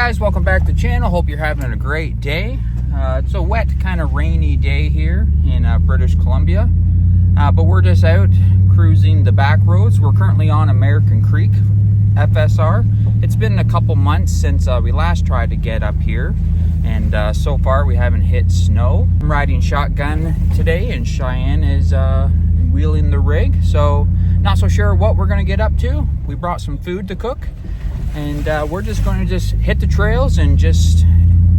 guys, welcome back to the channel. Hope you're having a great day. It's a wet, kind of rainy day here in British Columbia, but we're just out cruising the back roads. We're currently on American Creek FSR. It's been a couple months since we last tried to get up here, and so far we haven't hit snow. I'm riding shotgun today, and Cheyenne is wheeling the rig, so not so sure what we're going to get up to. We brought some food to cook, and we're just going to just hit the trails and just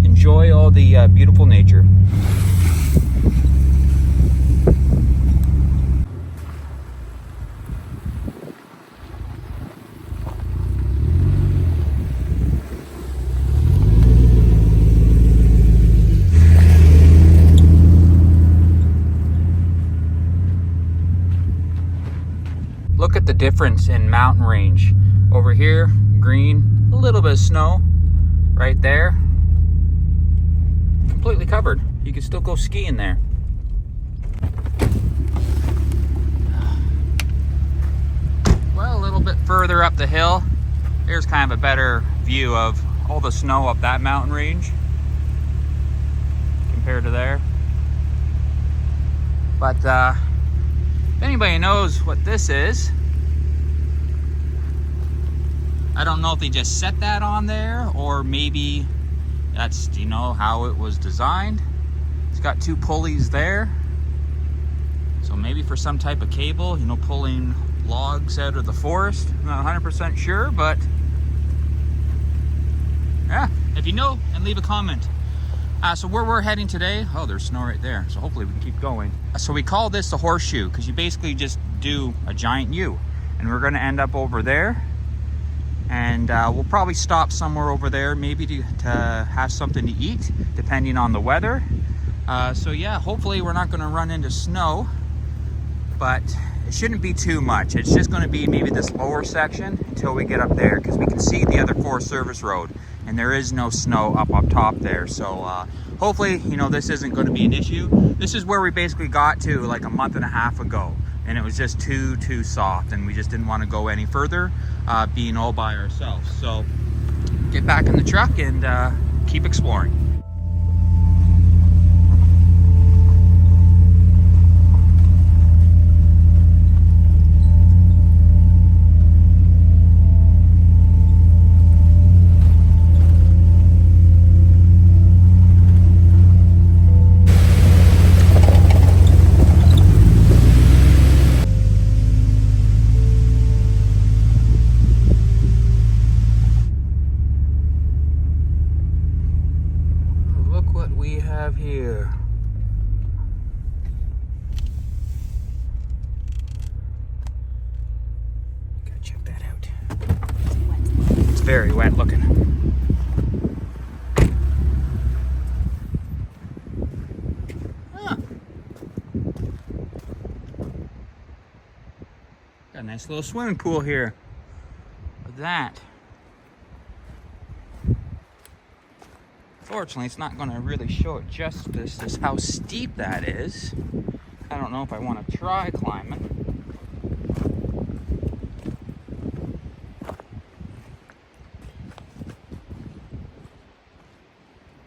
enjoy all the beautiful nature. Look at the difference in mountain range. Over here, green, a little bit of snow. Right there, completely covered. You can still go skiing there. Well, a little bit further up the hill, here's kind of a better view of all the snow up that mountain range compared to there. But if anybody knows what this is, I don't know if they just set that on there, or maybe that's, you know, how it was designed. It's got two pulleys there, so maybe for some type of cable, you know, pulling logs out of the forest. I'm not 100% sure, but yeah, if you know, and leave a comment. So where we're heading today, oh, there's snow right there, so hopefully we can keep going. So we call this the horseshoe, because you basically just do a giant U, and we're going to end up over there. And we'll probably stop somewhere over there, maybe to have something to eat, depending on the weather. So yeah, hopefully we're not going to run into snow, but it shouldn't be too much. It's just going to be maybe this lower section until we get up there, because we can see the other Forest Service Road, and there is no snow up top there. So hopefully, you know, this isn't going to be an issue. This is where we basically got to like a month and a half ago, and it was just too soft, and we just didn't want to go any further, being all by ourselves. So get back in the truck and keep exploring. Here, gotta check that out. It's very wet looking. Huh. Got a nice little swimming pool here. Look at that. Fortunately, it's not going to really show it justice as how steep that is. I don't know if I want to try climbing.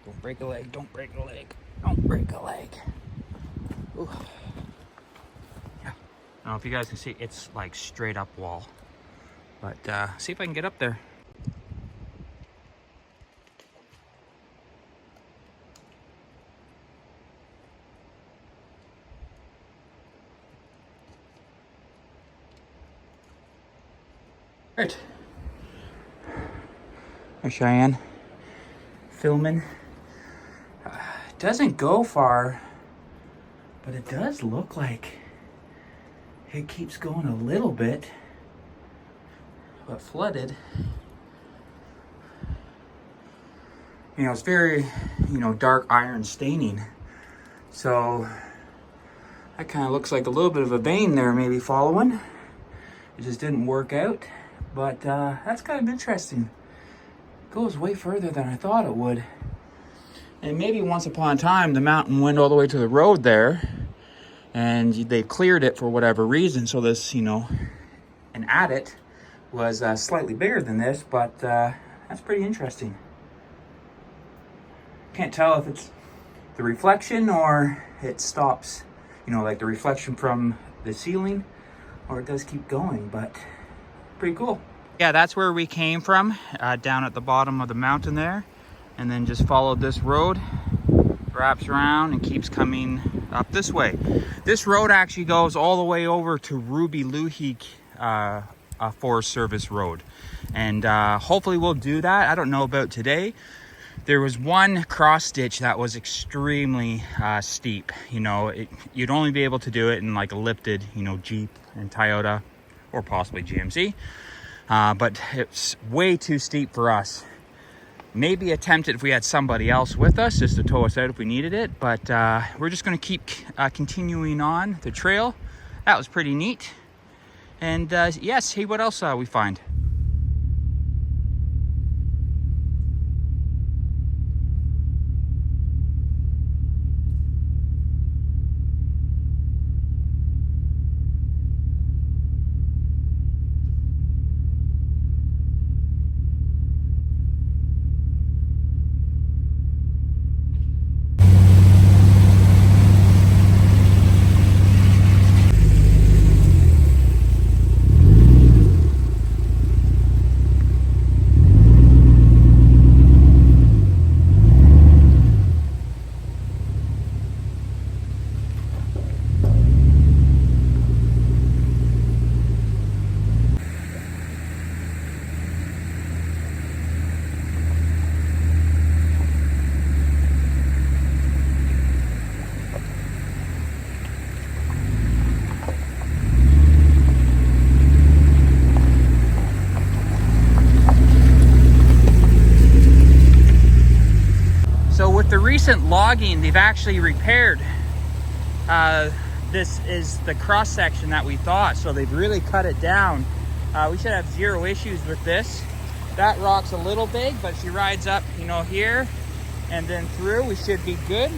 Don't break a leg, don't break a leg, don't break a leg. Ooh. Yeah. I don't know if you guys can see, it's like straight up wall. But see if I can get up there. Right. There's Cheyenne filming. It doesn't go far, but it does look like it keeps going a little bit, but flooded. You know, it's very, you know, dark iron staining. So that kind of looks like a little bit of a vein there, maybe following. It just didn't work out. But that's kind of interesting. It goes way further than I thought it would. And maybe once upon a time, the mountain went all the way to the road there, and they cleared it for whatever reason. So this, you know, an adit was slightly bigger than this, but that's pretty interesting. Can't tell if it's the reflection or it stops, you know, like the reflection from the ceiling, or it does keep going, but pretty cool. Yeah, that's where we came from, down at the bottom of the mountain there, and then just followed this road, wraps around and keeps coming up this way. This road actually goes all the way over to Ruby Luhik Forest Service Road, and hopefully we'll do that. I don't know about today. There was one cross stitch that was extremely steep. You know, you'd only be able to do it in like a lifted, you know, Jeep and Toyota, or possibly GMC. But it's way too steep for us. Maybe attempt it if we had somebody else with us, just to tow us out if we needed it. But we're just going to keep continuing on the trail. That was pretty neat. And yes, see what else we find. The recent logging, they've actually repaired this is the cross section that we thought, so they've really cut it down. We should have zero issues with this. That rock's a little big, but she rides up, you know, here and then through, we should be good.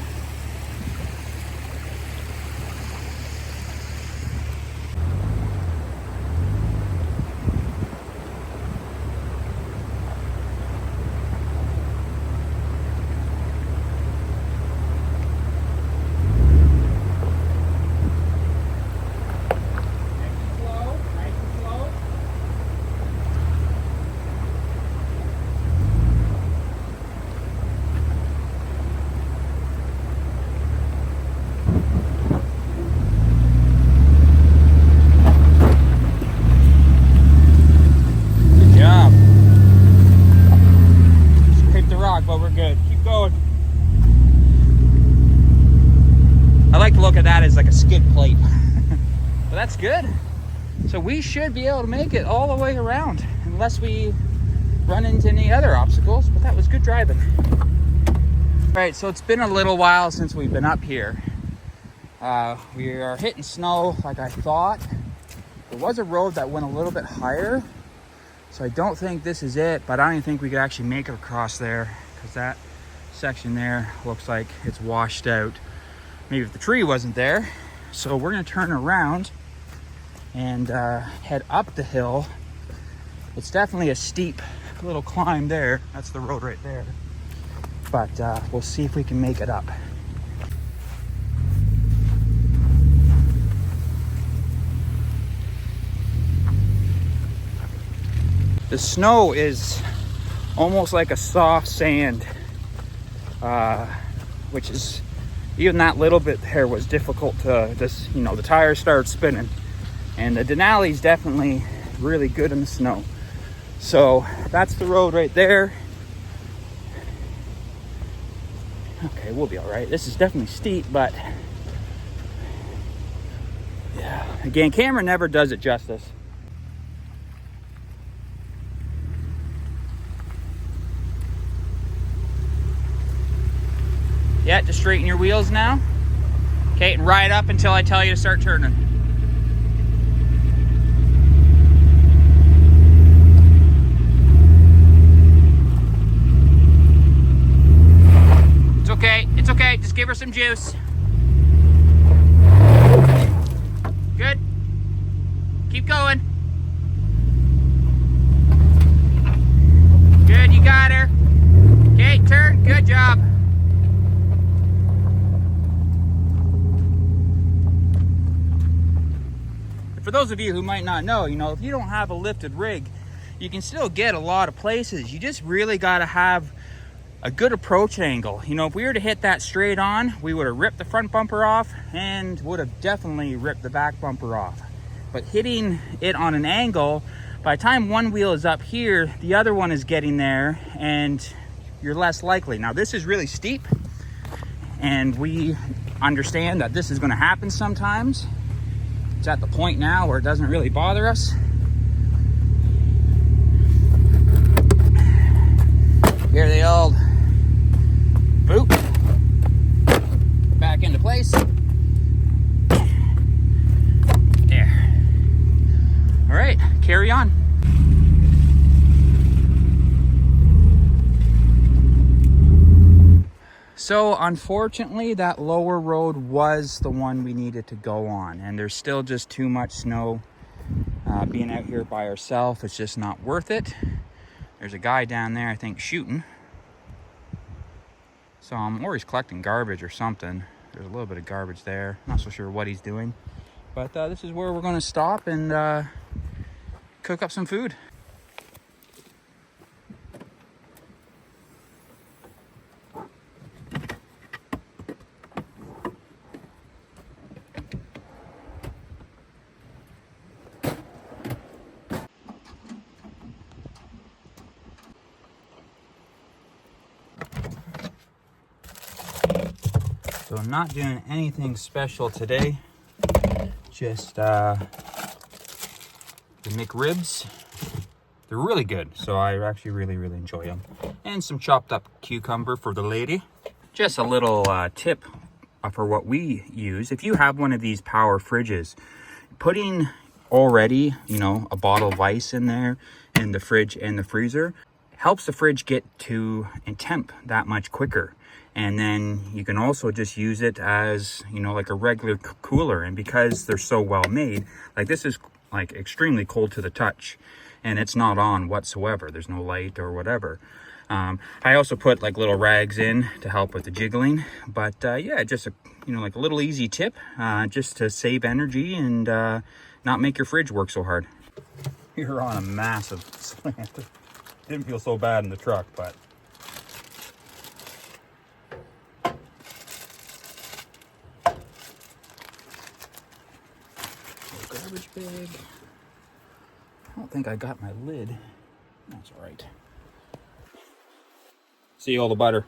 But we're good. Keep going. I like to look at that as like a skid plate. But that's good. So we should be able to make it all the way around, unless we run into any other obstacles. But that was good driving. All right, so it's been a little while since we've been up here. We are hitting snow like I thought. There was a road that went a little bit higher, so I don't think this is it, but I don't even think we could actually make it across there, because that section there looks like it's washed out. Maybe if the tree wasn't there. So we're gonna turn around and head up the hill. It's definitely a steep little climb there. That's the road right there. But we'll see if we can make it up. The snow is almost like a soft sand, which is, even that little bit there was difficult to just, you know, the tires started spinning. And the Denali's definitely really good in the snow. So that's the road right there. Okay, we'll be all right. This is definitely steep, but yeah, again, camera never does it justice. Yeah, just straighten your wheels now. Okay, and ride up until I tell you to start turning. It's okay, just give her some juice. Good. Keep going. Good, you got her. Okay, turn, good job. for those of you who might not know, you know, if you don't have a lifted rig, you can still get a lot of places. You just really got to have a good approach angle. You know, if we were to hit that straight on, we would have ripped the front bumper off and would have definitely ripped the back bumper off. But hitting it on an angle, by the time one wheel is up here, the other one is getting there and you're less likely. Now this is really steep and we understand that this is going to happen sometimes. It's at the point now where it doesn't really bother us. Here the old boot back into place. There. All right, carry on. So unfortunately, that lower road was the one we needed to go on, and there's still just too much snow. Being out here by ourselves, it's just not worth it. There's a guy down there, I think, shooting. So I'm always collecting garbage or something. There's a little bit of garbage there. Not so sure what he's doing. But this is where we're going to stop and cook up some food. So I'm not doing anything special today, just the McRibs. They're really good, so I actually really enjoy them. And some chopped up cucumber for the lady. Just a little tip for what we use. If you have one of these power fridges, putting already, you know, a bottle of ice in there in the fridge and the freezer helps the fridge get to temp that much quicker. And then you can also just use it as, you know, like a regular cooler. And because they're so well made, like this is like extremely cold to the touch and it's not on whatsoever. There's no light or whatever. I also put like little rags in to help with the jiggling. But yeah, just a, you know, like a little easy tip just to save energy and not make your fridge work so hard. You're on a massive slant. Didn't feel so bad in the truck, but garbage bag. I don't think I got my lid. That's all right. See all the butter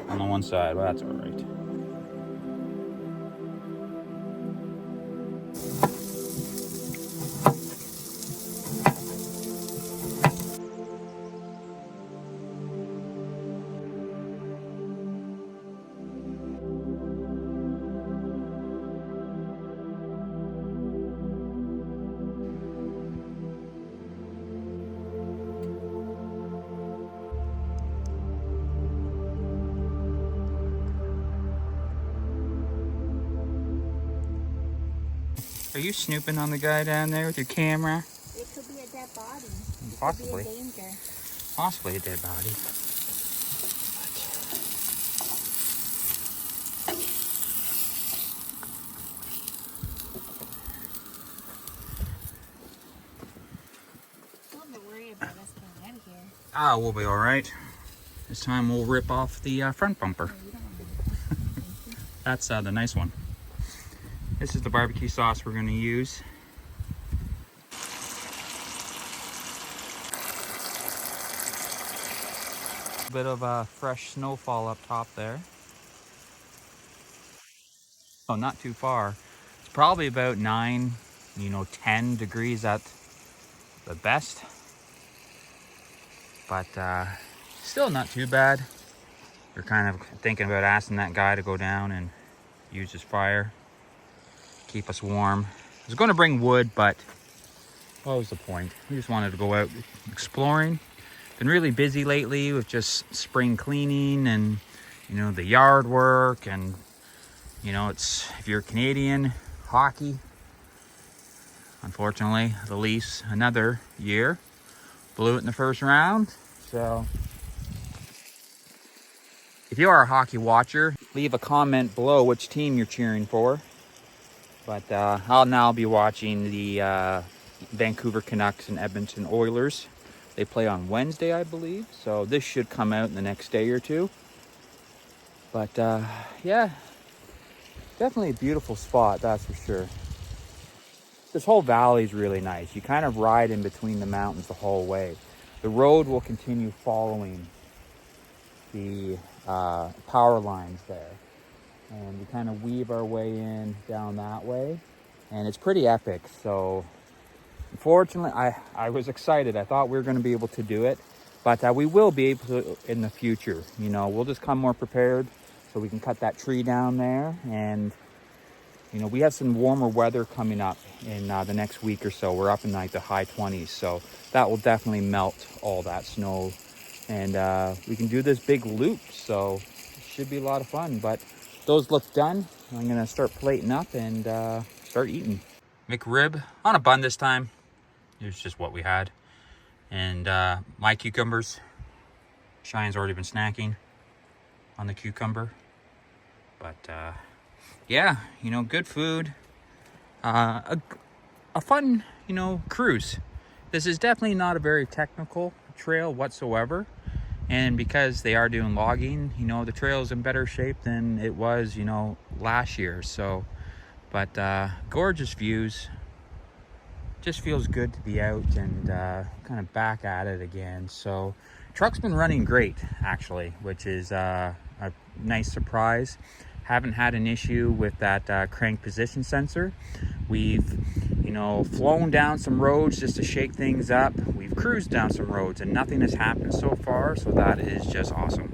on the one side, but that's all right. Are you snooping on the guy down there with your camera? It could be a dead body. Possibly. It could be a danger. Possibly a dead body. Don't worry about us getting out of here. Ah, we'll be all right. This time we'll rip off the front bumper. No, you don't want to do that. That's the nice one. This is the barbecue sauce we're going to use. A bit of a fresh snowfall up top there. Oh, not too far. It's probably about 9, 10 degrees at the best. But still not too bad. We're kind of thinking about asking that guy to go down and use his fire. Keep us warm. I was going to bring wood, but what was the point? We just wanted to go out exploring. Been really busy lately with just spring cleaning and, the yard work. And, it's, if you're Canadian, hockey. Unfortunately, the Leafs, another year, blew it in the first round. So if you are a hockey watcher, leave a comment below which team you're cheering for. But I'll now be watching the Vancouver Canucks and Edmonton Oilers. They play on Wednesday, I believe. So this should come out in the next day or two. But yeah, definitely a beautiful spot, that's for sure. This whole valley is really nice. You kind of ride in between the mountains the whole way. The road will continue following the power lines there. And we kind of weave our way in down that way. And it's pretty epic. So unfortunately, I was excited. I thought we were going to be able to do it. But we will be able to in the future. You know, we'll just come more prepared so we can cut that tree down there. And you know, we have some warmer weather coming up in the next week or so. We're up in like the high 20s, so that will definitely melt all that snow. And we can do this big loop, so it should be a lot of fun. But those look done. I'm gonna start plating up and start eating. McRib on a bun this time. It's just what we had. And my cucumbers. Cheyenne's already been snacking on the cucumber. But yeah, you know, good food, a fun, you know, cruise. This is definitely not a very technical trail whatsoever. And because they are doing logging, you know, the trail is in better shape than it was, you know, last year. So, but gorgeous views. Just feels good to be out and kind of back at it again. So truck's been running great, actually, which is a nice surprise. Haven't had an issue with that crank position sensor. We've, you know, flown down some roads just to shake things up. We've cruised down some roads and nothing has happened so far, so that is just awesome.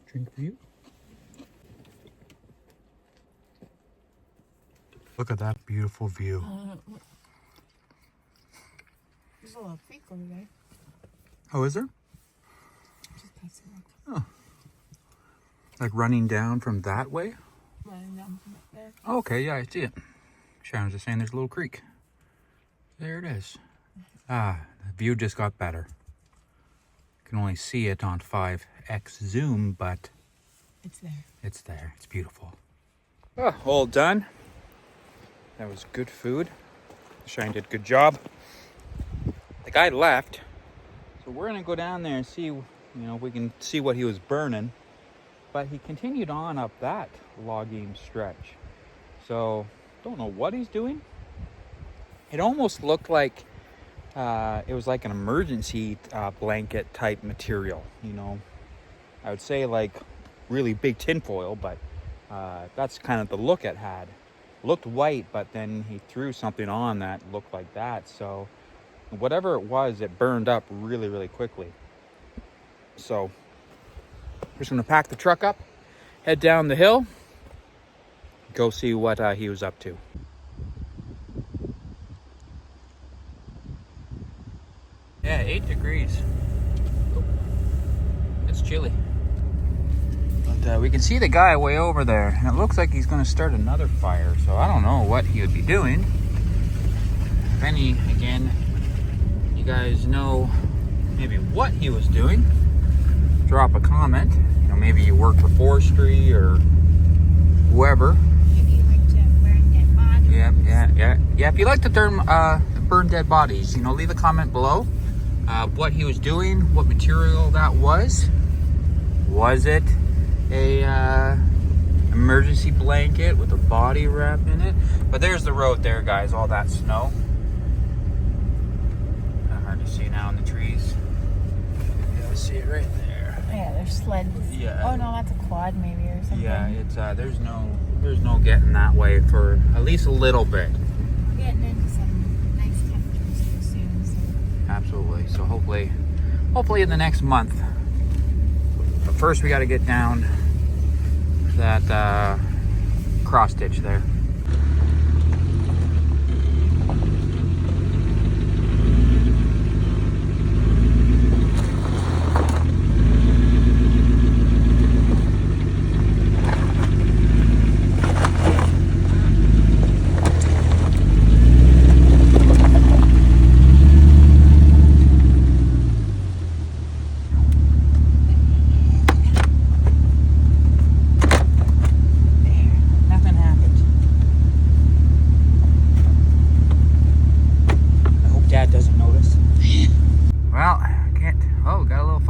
Drink for you. Look at that beautiful view. There's a little creek over there. Oh, is there? Just past it. Oh. Like running down from that way? Running down from up there. Oh, okay, yeah, I see it. Sharon was just saying there's a little creek. There it is. Ah, the view just got better. You can only see it on 5x zoom, but it's there. It's there. It's beautiful. Oh, all done. That was good food. Shane did a good job. The guy left, so we're gonna go down there and see, you know, if we can see what he was burning. But he continued on up that logging stretch. So, don't know what he's doing. It almost looked like it was like an emergency blanket type material, you know. I would say like really big tinfoil, but that's kind of the look it had. Looked white, but then he threw something on that looked like that. So whatever it was, it burned up really, really quickly. So we're just gonna pack the truck up, head down the hill, go see what he was up to. Yeah, 8 degrees. Oh, it's chilly. But we can see the guy way over there, and it looks like he's going to start another fire. So I don't know what he would be doing. If any, again, you guys know maybe what he was doing, drop a comment. You know, maybe you work for forestry or whoever. Maybe you like to burn dead bodies. Yeah. If you like to burn dead bodies, you know, leave a comment below. What he was doing, what material that was. Was it a emergency blanket with a body wrap in it? But there's the road there, guys, all that snow. Kind of hard to see now in the trees. Yeah, I see it right there. Yeah, there's sleds. Yeah. Oh no, that's a quad maybe or something. Yeah, it's there's no getting that way for at least a little bit. We're getting into some nice temperatures here soon, so. Absolutely. So hopefully in the next month. But first we got to get down that cross ditch there.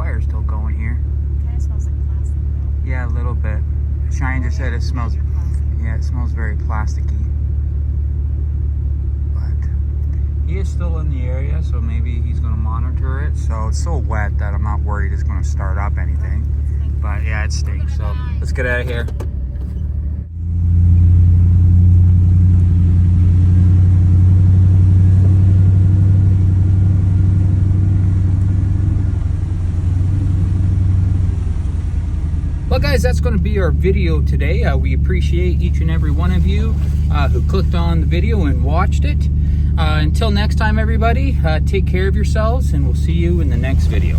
fire's still going here. It kind of smells like plastic though. Yeah, a little bit. Cheyenne just said it smells. Yeah, it smells very plasticky. But he is still in the area, so maybe he's going to monitor it. So it's so wet that I'm not worried it's going to start up anything. But yeah, it stinks. So let's get out of here. Well guys, that's going to be our video today. We appreciate each and every one of you who clicked on the video and watched it. Until next time everybody, take care of yourselves and we'll see you in the next video.